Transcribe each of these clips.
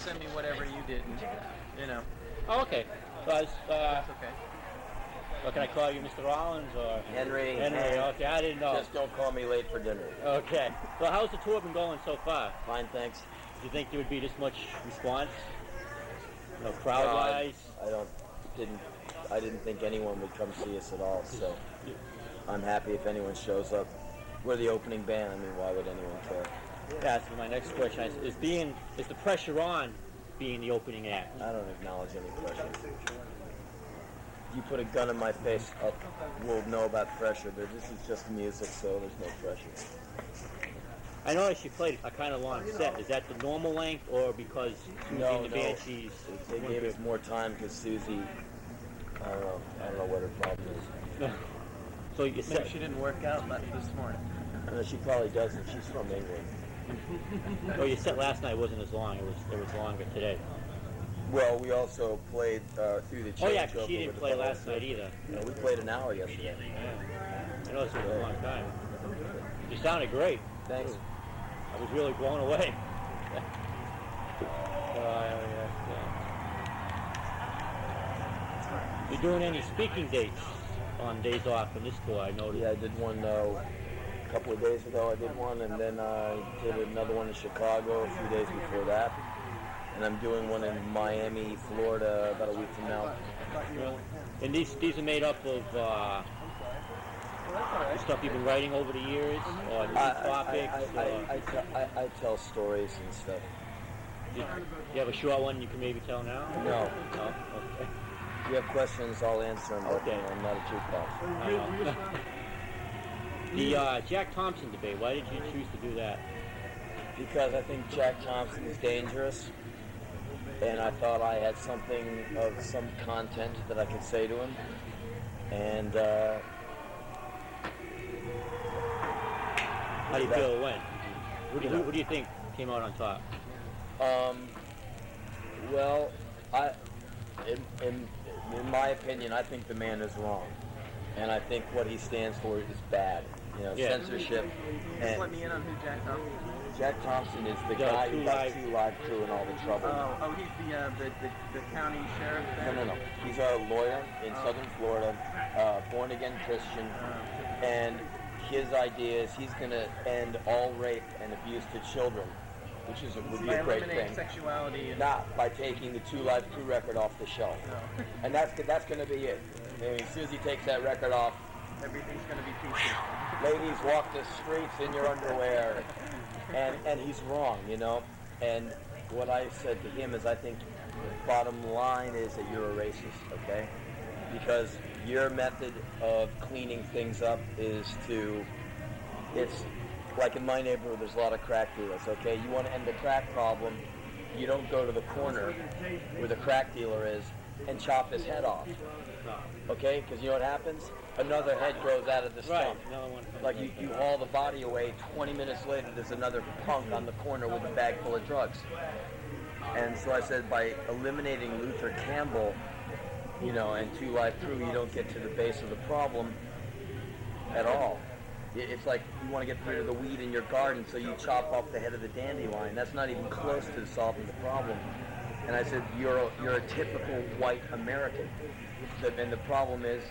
send me whatever you didn't, you know. Oh, okay. So I was, That's okay. what can I call you, Mr. Rollins or Henry. Henry? Okay, I didn't know. Just don't call me late for dinner. Okay. So how's the tour been going so far? Fine, thanks. Do you think there would be this much response? You know, crowd-wise? I didn't think anyone would come see us at all. So I'm happy if anyone shows up. We're the opening band. I mean, why would anyone care? Yeah, so my next question is the pressure on being the opening act? I don't acknowledge any pressure. You put a gun in my face, we'll know about pressure, but this is just music, so there's no pressure. I noticed you played a kind of long set. Is that the normal length, or because Susie in the band, they gave us more time because Susie, I don't know what her problem is. So you Maybe said she didn't work out much this morning. She probably doesn't. She's from England. Oh, your set last night wasn't as long. It was longer today. Well, we also played through the change. Oh yeah, 'cause she didn't play last night either. No, we played an hour yesterday. Yeah. I know this was a long time. You sounded great. Thanks. I was really blown away. You're doing any speaking dates on days off from this tour? I noticed. Yeah, I did one a couple of days ago. I did one, and then I did another one in Chicago a few days before that. And I'm doing one in Miami, Florida, about a week from now. And these are made up of stuff you've been writing over the years, or new topics? I tell stories and stuff. Do you have a short one you can maybe tell now? No. Oh, okay. If you have questions, I'll answer them. Okay. I'm not a jukebox. The Jack Thompson debate, why did you choose to do that? Because I think Jack Thompson is dangerous, and I thought I had something of some content that I could say to him. And how do you feel it went? What do you think came out on top? Well, in my opinion, I think the man is wrong, and I think what he stands for is bad. You know, censorship. Just let me in on who Jack Thompson is. Jack Thompson is the guy who got 2 Live Crew and all the trouble. Oh, he's the county sheriff there? No. He's a lawyer in Southern Florida, born again Christian, and his idea is he's going to end all rape and abuse to children, which would be a great thing. Sexuality. Not by taking the 2 Live Crew record off the shelf. No. And that's going to be it. I mean, as soon as he takes that record off, everything's going to be peachy. Ladies, walk the streets in your underwear. And he's wrong, you know. And what I said to him is I think bottom line is that you're a racist, okay? Because your method of cleaning things up is it's like in my neighborhood, there's a lot of crack dealers, okay? You want to end the crack problem, you don't go to the corner where the crack dealer is and chop his head off, okay? Because you know what happens? Another head grows out of the stump. Right. Like you haul the body away, 20 minutes later there's another punk on the corner with a bag full of drugs. And so I said by eliminating Luther Campbell, you know, and 2 Live Crew, you don't get to the base of the problem at all. It's like you want to get rid of the weed in your garden, so you chop off the head of the dandelion. That's not even close to solving the problem. And I said, you're a typical white American. And the problem is,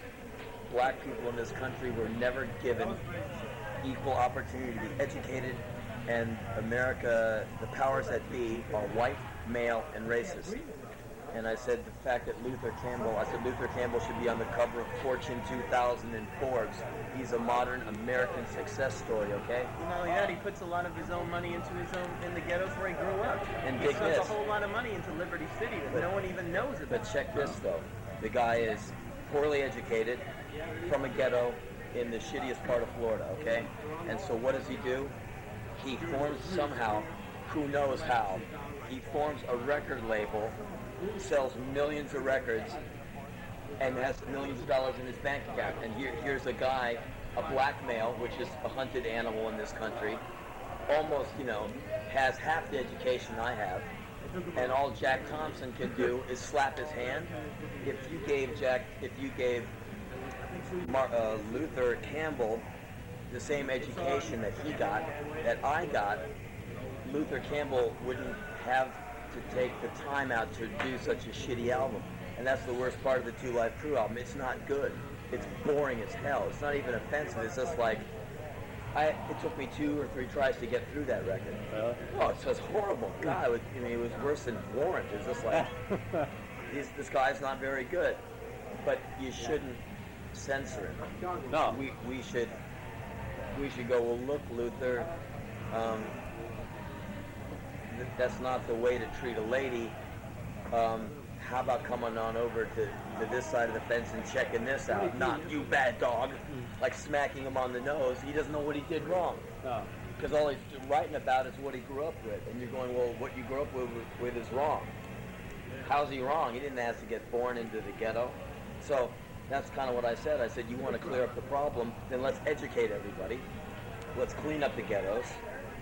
black people in this country were never given equal opportunity to be educated, and America, the powers that be, are white, male, and racist. And I said the fact that Luther Campbell should be on the cover of Fortune 2000 and Forbes. He's a modern American success story, okay? Not only that, he puts a lot of his own money into in the ghettos where he grew up. And he puts a whole lot of money into Liberty City that no one even knows about. But check this, though. The guy is poorly educated, from a ghetto in the shittiest part of Florida, okay? And so what does he do? He forms somehow, who knows how, he forms a record label, sells millions of records, and has millions of dollars in his bank account. And here's a guy, a black male, which is a hunted animal in this country, almost, you know, has half the education I have, and all Jack Thompson can do is slap his hand. If you gave Luther Campbell the same education that he got, that I got, Luther Campbell wouldn't have to take the time out to do such a shitty album. And that's the worst part of the Two Live Crew album. It's not good. It's boring as hell. It's not even offensive. It's just like, it took me 2 or 3 tries to get through that record. Oh, it's just horrible. God, it was worse than Warrant. It's just like, this guy's not very good. But you shouldn't censor it. No. We should go, well, look, Luther, that's not the way to treat a lady. How about coming on over to this side of the fence and checking this out? Not you bad dog. Like smacking him on the nose. He doesn't know what he did wrong. No. Because all he's writing about is what he grew up with. And you're going, well, what you grew up with is wrong. How's he wrong? He didn't have to get born into the ghetto. So that's kind of what I said. I said, you want to clear up the problem, then let's educate everybody. Let's clean up the ghettos.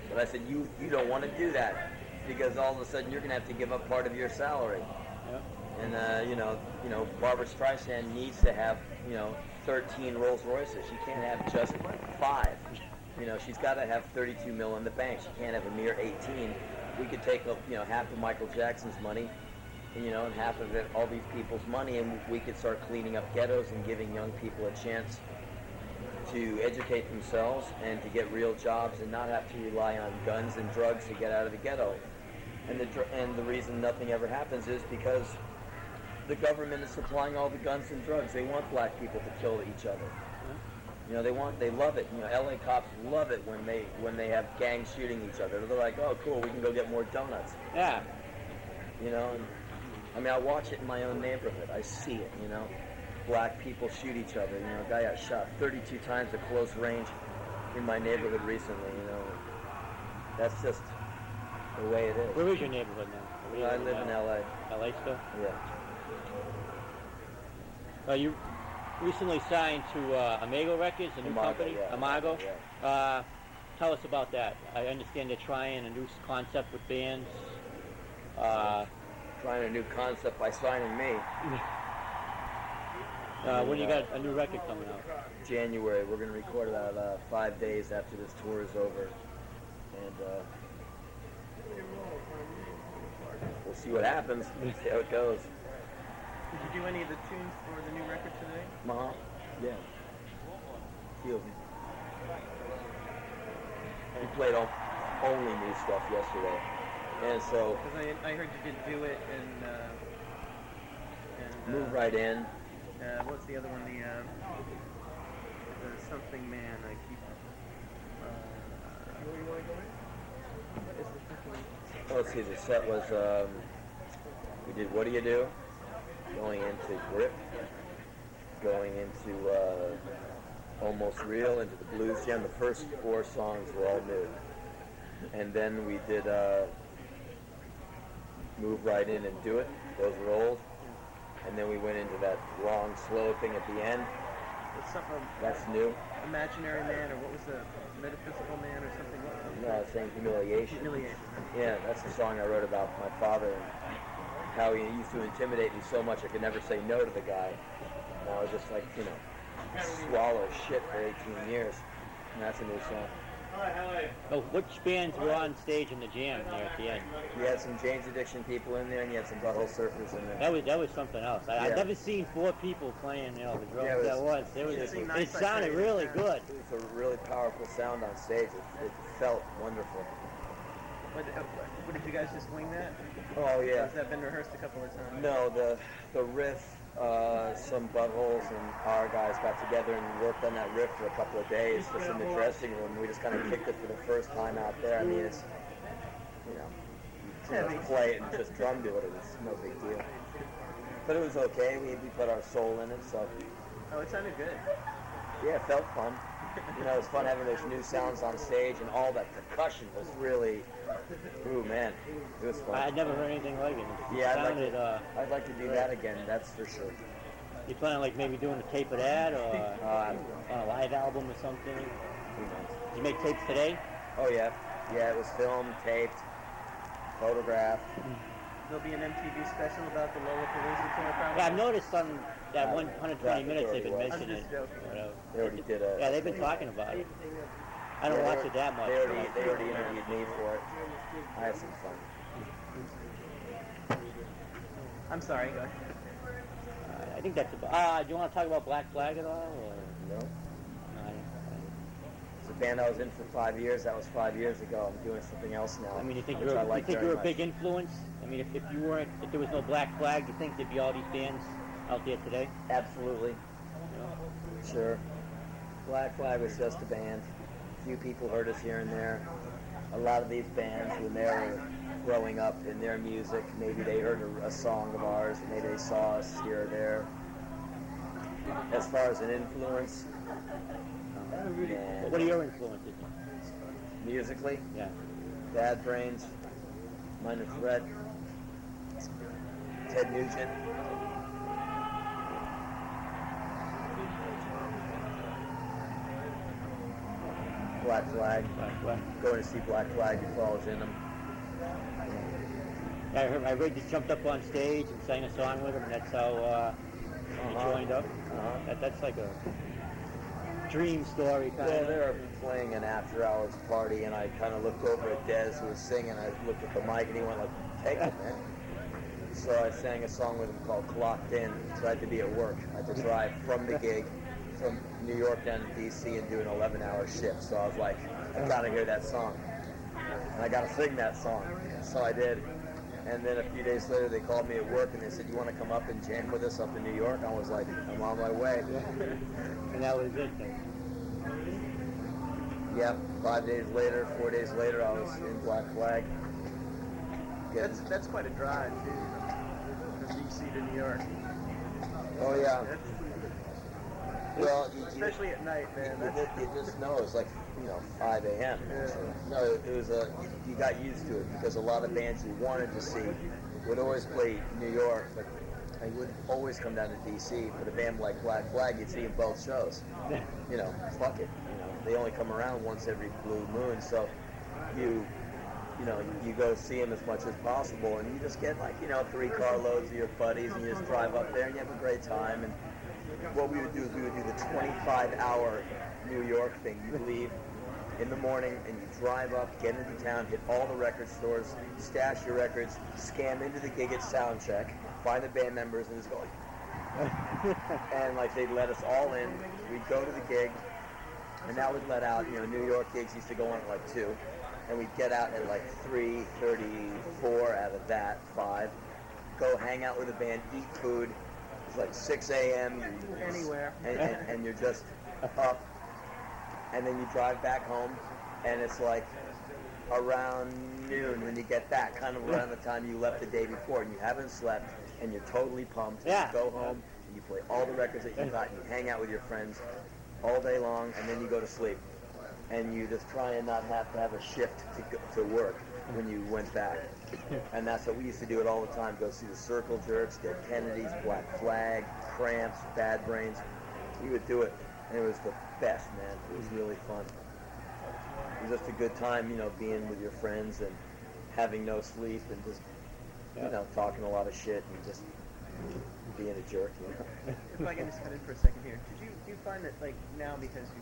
But I said, you don't want to do that because all of a sudden you're going to have to give up part of your salary. Yep. And, you know, Barbara Streisand needs to have, 13 Rolls Royces. She can't have just 5. She's got to have 32 mil in the bank. She can't have a mere 18. We could take, half of Michael Jackson's money, and half of it, all these people's money, and we could start cleaning up ghettos and giving young people a chance to educate themselves and to get real jobs and not have to rely on guns and drugs to get out of the ghetto. And the reason nothing ever happens is because the government is supplying all the guns and drugs. They want black people to kill each other. They love it. LA cops love it when they have gangs shooting each other. They're like, oh, cool, we can go get more donuts. Yeah. I watch it in my own neighborhood. I see it, Black people shoot each other. A guy got shot 32 times at close range in my neighborhood recently, That's just the way it is. Where is your neighborhood now? I live in LA. LA still? Yeah. You recently signed to Amigo Records, a new Imago, company? yeah. Imago? Yeah. Tell us about that. I understand they're trying a new concept with bands. Trying a new concept by signing me. When you got a new record coming out? January. We're going to record about 5 days after this tour is over. And we'll see what happens. See how it goes. Did you do any of the tunes for the new record today? Yeah. A few of them. We played only new stuff yesterday. And so... Because I heard you did Do It and Move Right In. What's the other one? The Something Man. I keep... what is the fucking... Let's see, the set was... we did What Do You Do? Going into Grip. Going into Almost Real, into the Blues Jam. The first 4 songs were all new. And then we did Move Right In and Do It. Those were old. And then we went into that long, slow thing at the end. It's something... That's new. Imaginary Man, or what was the Metaphysical Man or something? No, I was saying Humiliation. Humiliation. Yeah, that's the song I wrote about my father and how he used to intimidate me so much I could never say no to the guy. And I was just like, swallow shit for 18 years. And that's a new song. Oh, which bands were on stage in the jam there at the end? You had some Jane's Addiction people in there, and you had some Butthole Surfers in there. That was something else. I've never seen 4 people playing, the drums. Yeah, it sounded really good. It was a really powerful sound on stage. It felt wonderful. What did you guys just wing that? Oh yeah. Has that been rehearsed a couple of times? No, the riff. Some buttholes and our guys got together and worked on that riff for a couple of days just in the dressing room. We just kind of kicked it for the first time out there. I mean, it's, you just play it and just drum to it. It was no big deal. But it was okay. We put our soul in it, so. Oh, it sounded good. Yeah, it felt fun. It was fun having those new sounds on stage, and all that percussion was really, ooh man, it was fun. I had never heard anything like it. Yeah, I'd like to do that again, that's for sure. You plan on maybe doing a tape of that, or on a live album or something? Did you make tapes today? Oh yeah, it was filmed, taped, photographed. There'll be an MTV special about the Lollapalooza tour, probably. Yeah, I've noticed on that 120 minutes they've been mentioning it. They already did a... Yeah, they've been talking about it. I don't watch it that much. They already interviewed me for it. I had some fun. I'm sorry, go ahead. I think that's about. Do you want to talk about Black Flag at all? Or? No. No, It's a band I was in for 5 years. That was 5 years ago. I'm doing something else now. I mean, you think which you're I like you very were a much. big influence? I mean, if you weren't, if there was no Black Flag, do you think there'd be all these bands out there today? Absolutely. You know? Sure. Black Flag was just a band. Few people heard us here and there. A lot of these bands, when they were growing up in their music, maybe they heard a song of ours, maybe they saw us here or there. As far as an influence, What are your influences? musically, Yeah. Bad Brains, Minor Threat, Ted Nugent. Black Flag. Black Flag. Going to see Black Flag before I was in them. I heard you jumped up on stage and sang a song with him, and that's how you joined up. That's like a dream story kind Well, of. they were playing an after-hours party, and I kind of looked over at Dez, who was singing. I looked at the mic, and he went like, "Take it, man." So I sang a song with him called "Clocked In." So I had to be at work. I had to drive from the gig from New York down to D.C. and do an 11-hour shift. So I was like, I gotta hear that song, and I gotta sing that song. So I did. And then a few days later, they called me at work, and they said, "You want to come up and jam with us up in New York?" I was like, "I'm on my way." And that was it then. Yeah, 5 days later, 4 days later, I was in Black Flag. That's quite a drive, too, from DC to New York. Oh yeah. That's, Well, especially at night, man. you just know it's like 5 a.m. Yeah. So, no, it was you got used to it because a lot of bands you wanted to see would always play New York, but they would always come down to DC. But a band like Black Flag, you'd see in both shows. Fuck it. They only come around once every blue moon, so you go see them as much as possible, and you just get 3 carloads of your buddies, and you just drive up there and you have a great time. And what we would do is we would do the 25-hour New York thing. You leave in the morning and you drive up, get into town, hit all the record stores, stash your records, scam into the gig at sound check, find the band members, and just go. And they'd let us all in. We'd go to the gig, and that would let out. New York gigs used to go on at 2, and we'd get out at 3:34 out of that 5. Go hang out with the band, eat food. It's 6 a.m. Anywhere. And you're just up, and then you drive back home, and it's around noon when you get back, kind of around the time you left the day before, and you haven't slept, and you're totally pumped. And Yeah. You go home, and you play all the records that you got, and you hang out with your friends all day long, and then you go to sleep. And you just try and not have to have a shift to work when you went back. And that's what we used to do it all the time. Go see the Circle Jerks, Dead Kennedys, Black Flag, Cramps, Bad Brains. We would do it, and it was the best, man. It was really fun. It was just a good time, being with your friends and having no sleep and just, talking a lot of shit and just being a jerk, If I can just cut in for a second here, do you find that now because you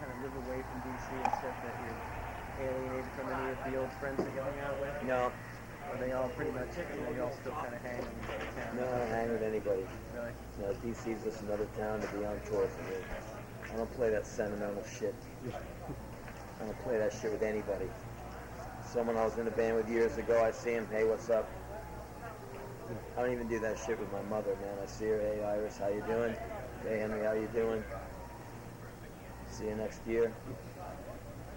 kind of live away from DC and stuff that you're alienated from any of the old friends that you hung out with? No, Are they all pretty much, you all still kind of hang in town? no, I don't hang with anybody. Really? No, DC's just another town to be on tour for me. I don't play that sentimental shit. I don't play that shit with anybody. Someone I was in a band with years ago, I see him, hey, what's up? I don't even do that shit with my mother, man. I see her, hey, Iris, how you doing? Hey, Henry, how you doing? See you next year.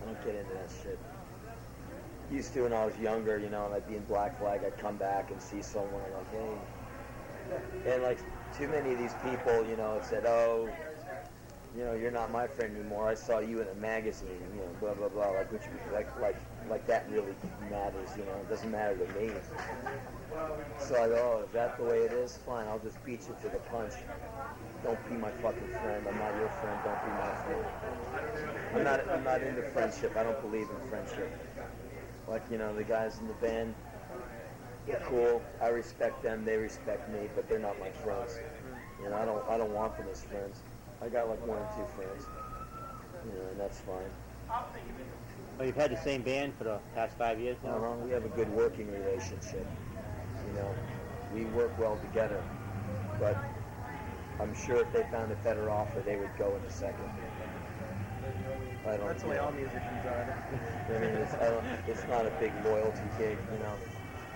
I don't get into that shit. Used to when I was younger, and I'd be in Black Flag, I'd come back and see someone, hey. And too many of these people, had said, oh, you're not my friend anymore. I saw you in a magazine, blah, blah, blah. Like that really matters, It doesn't matter to me. So I go, oh, is that the way it is? Fine, I'll just beat you to the punch. Don't be my fucking friend. I'm not your friend. Don't be my friend. I'm not into friendship. I don't believe in friendship. The guys in the band, they're cool. I respect them. They respect me, but they're not my friends. I don't want them as friends. I got 1 or 2 friends, and that's fine. Well, you've had the same band for the past 5 years now. We have a good working relationship. we work well together. But I'm sure if they found a better offer, they would go in a second. I don't. That's the way all musicians are. I mean, it's not a big loyalty gig, you know.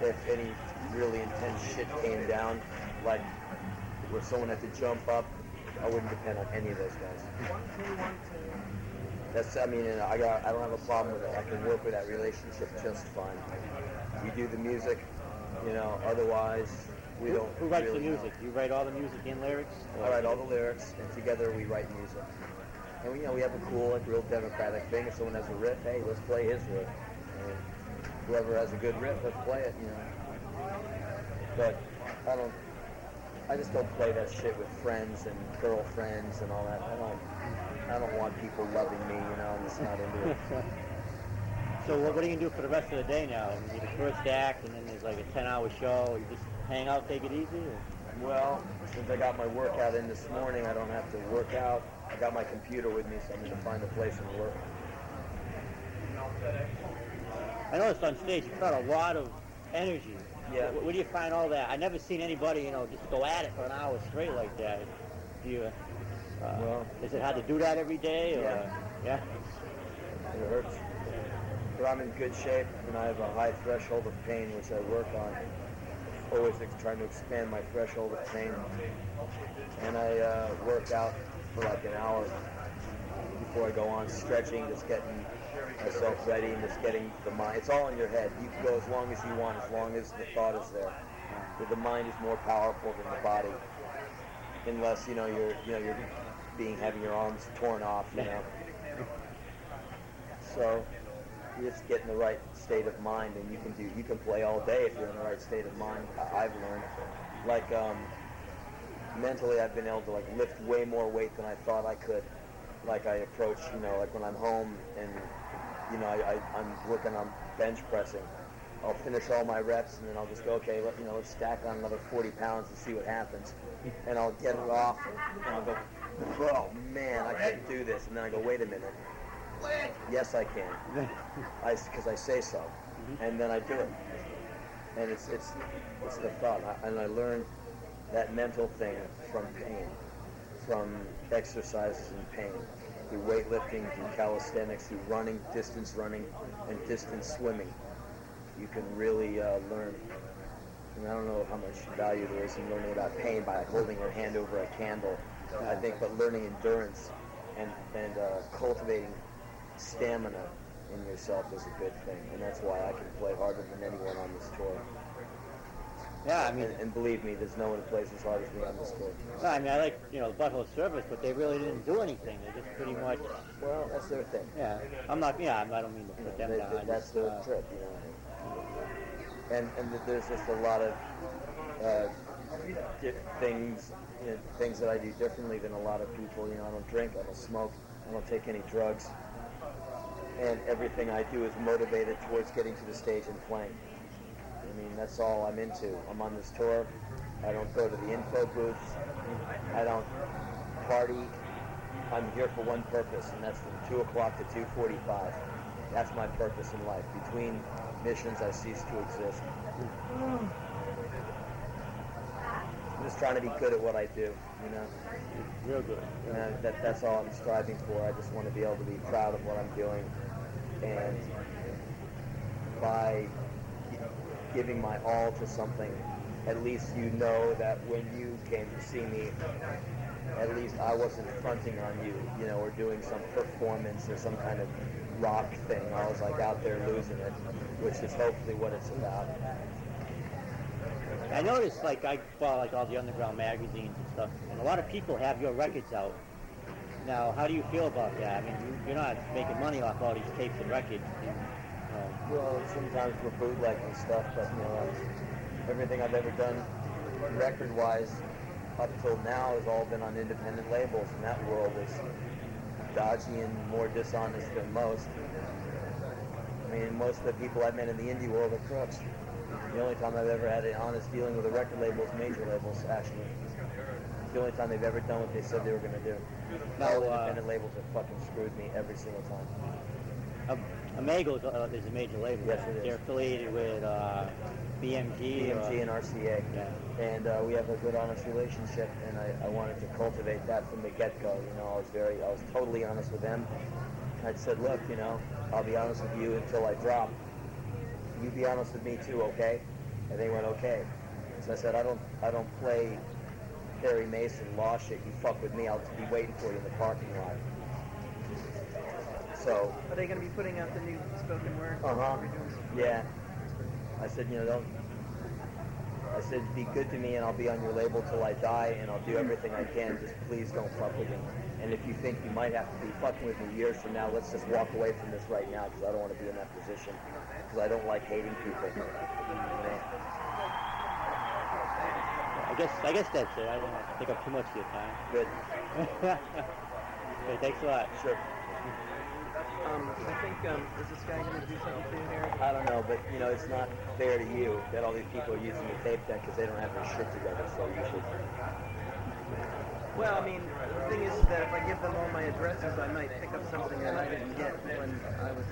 If any really intense shit came down, like where someone had to jump up, I wouldn't depend on any of those guys. I don't have a problem with it. I can work with that relationship just fine. We do the music, you know. Otherwise, we don't. Who writes really the music? know. You write all the music and lyrics? I write all the lyrics, and together we write music. And we have a cool, like, real democratic thing. If someone has a riff, hey, let's play his riff. And whoever has a good riff, let's play it, you know. But I just don't play that shit with friends and girlfriends and all that. I don't want people loving me, you know. I'm just not into it. So what are you going to do for the rest of the day now? I mean, the first act, and then there's like a 10-hour show. You just hang out, take it easy? Or? Well, since I got my workout in this morning, I don't have to work out. I got my computer with me, so I'm going to find a place and work. I noticed on stage you got a lot of energy. Yeah. Where do you find all that? I've never seen anybody, you know, just go at it for an hour straight like that. Do you? Well, is it hard to do that every day? Or, yeah. It hurts. But I'm in good shape, and I have a high threshold of pain, which I work on. Always trying to expand my threshold of pain. And I work out for like an hour before I go on, stretching, just getting myself ready and just getting the mind. It's all in your head. You can go as long as you want, as long as the thought is there. But the mind is more powerful than the body, unless you're having your arms torn off, you know. So you just get in the right state of mind, and you can play all day if you're in the right state of mind. I've learned, like, mentally, I've been able to like lift way more weight than I thought I could. Like I approach, you know, like when I'm home and I'm working on bench pressing. I'll finish all my reps and then I'll just go, okay, let's stack on another 40 pounds and see what happens. And I'll get it off and I'll go, oh man, I can't do this. And then I go, wait a minute. Yes, I can. Because I say so. And then I do it. And it's the thought. And I learned that mental thing from pain, from exercises in pain, through weightlifting, through calisthenics, through running, and distance swimming. You can really learn. And I don't know how much value there is in learning about pain by holding your hand over a candle. I think, but learning endurance and cultivating stamina in yourself is a good thing, and that's why I can play harder than anyone on this tour. Yeah, I mean, and believe me, there's no one who plays as hard as me on this tour. No, I mean, I like, the Butthole Service, but they really didn't do anything. They just pretty much. Well, that's their thing. Yeah, I don't mean to put them down. That's their trip, you know. And there's just a lot of things that I do differently than a lot of people. You know, I don't drink, I don't smoke, I don't take any drugs, and everything I do is motivated towards getting to the stage and playing. I mean, that's all I'm into. I'm on this tour. I don't go to the info booths. I don't party. I'm here for one purpose, and that's from 2 o'clock to 2:45. That's my purpose in life. Between missions, I cease to exist. I'm just trying to be good at what I do, you know? Real good. And that's all I'm striving for. I just want to be able to be proud of what I'm doing. And by giving my all to something, at least you know that when you came to see me, at least I wasn't fronting on you, or doing some performance or some kind of rock thing. I was like out there losing it, which is hopefully what it's about. I noticed, like, I follow like all the underground magazines and stuff, and a lot of people have your records out. Now, how do you feel about that? I mean, you're not making money off all these tapes and records. Well, sometimes we're bootlegging stuff, but everything I've ever done record-wise up till now has all been on independent labels, and that world is dodgy and more dishonest than most. I mean, most of the people I've met in the indie world are crooks. The only time I've ever had an honest dealing with a record label is major labels, actually. It's the only time they've ever done what they said they were going to do. All independent labels have fucking screwed me every single time. Amigo is a major label. Yes, it is. They're affiliated with BMG. BMG and RCA. Yeah. And we have a good, honest relationship, and I wanted to cultivate that from the get-go. You know, I was totally honest with them. I said, look, you know, I'll be honest with you until I drop. You be honest with me too, okay? And they went, okay. So I said, I don't play Perry Mason law shit. You fuck with me, I'll be waiting for you in the parking lot. So. Are they going to be putting out the new spoken word? Yeah. I said, you know, I said, be good to me and I'll be on your label till I die and I'll do everything I can. Just please don't fuck with me. And if you think you might have to be fucking with me years from now, let's just walk away from this right now because I don't want to be in that position. Because I don't like hating people. I guess that's it. I don't want to take up too much of your time. Good. Okay, thanks a lot. Sure. I think, is this guy going to do something for you here? I don't know, but, you know, it's not fair to you that all these people are using your tape deck because they don't have their shit together, so you should. Well, I mean, the thing is that if I give them all my addresses, I might pick up something that I didn't get when I was